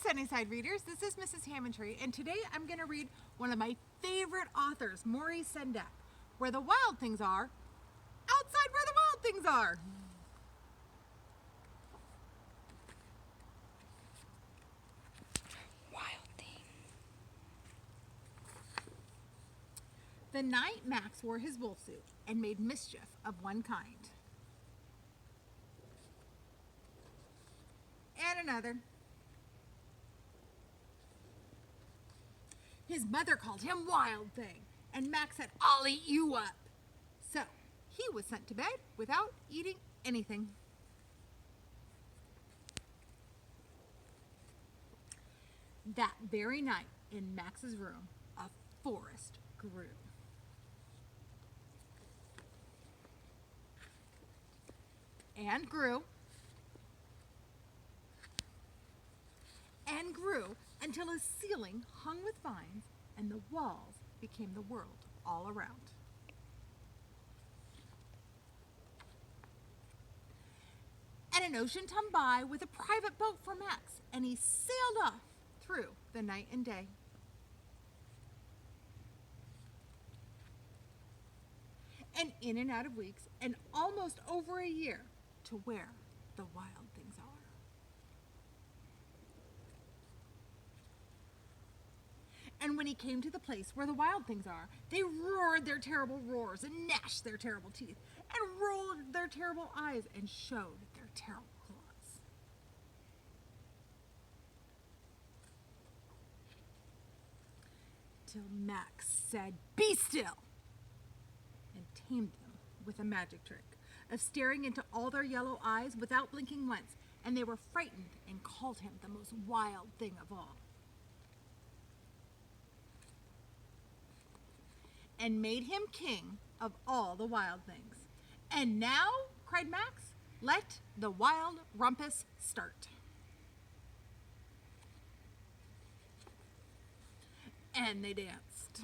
Sunnyside readers, this is Mrs. Hammontree, and today I'm going to read one of my favorite authors, Maurice Sendak, Where the Wild Things Are, Outside Where the Wild Things Are. Wild thing. The night Max wore his wolf suit and made mischief of one kind. And another. His mother called him Wild Thing, and Max said, "I'll eat you up." So he was sent to bed without eating anything. That very night in Max's room, a forest grew. And grew. And grew until his ceiling hung with vines and the walls became the world all around. And an ocean come by with a private boat for Max, and he sailed off through the night and day. And in and out of weeks, and almost over a year, to where the wild things are. And when he came to the place where the wild things are, they roared their terrible roars and gnashed their terrible teeth and rolled their terrible eyes and showed their terrible claws. Till Max said, "Be still," and tamed them with a magic trick of staring into all their yellow eyes without blinking once, and they were frightened and called him the most wild thing of all. And made him king of all the wild things. "And now," cried Max, "let the wild rumpus start." And they danced.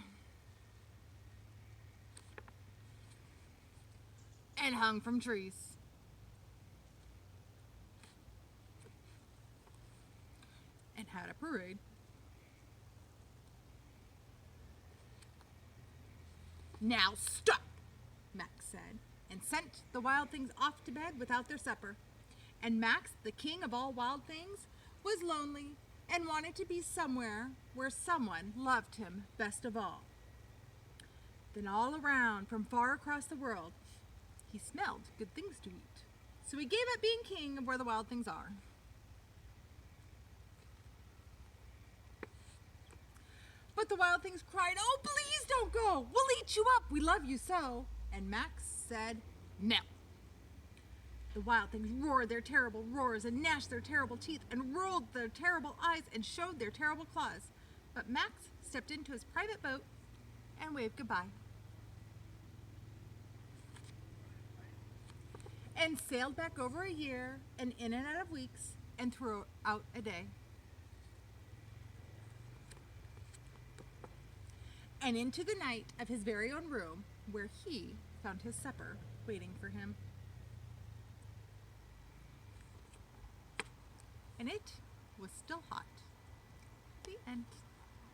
And hung from trees. And had a parade. "Now stop," Max said, and sent the wild things off to bed without their supper. And Max, the king of all wild things, was lonely and wanted to be somewhere where someone loved him best of all. Then all around, from far across the world, he smelled good things to eat. So he gave up being king of where the wild things are. But the wild things cried, "Oh, please don't go. We'll eat you up. We love you so." And Max said, "No." The wild things roared their terrible roars and gnashed their terrible teeth and rolled their terrible eyes and showed their terrible claws. But Max stepped into his private boat and waved goodbye. And sailed back over a year and in and out of weeks and throughout a day. And into the night of his very own room, where he found his supper waiting for him. And it was still hot. The end.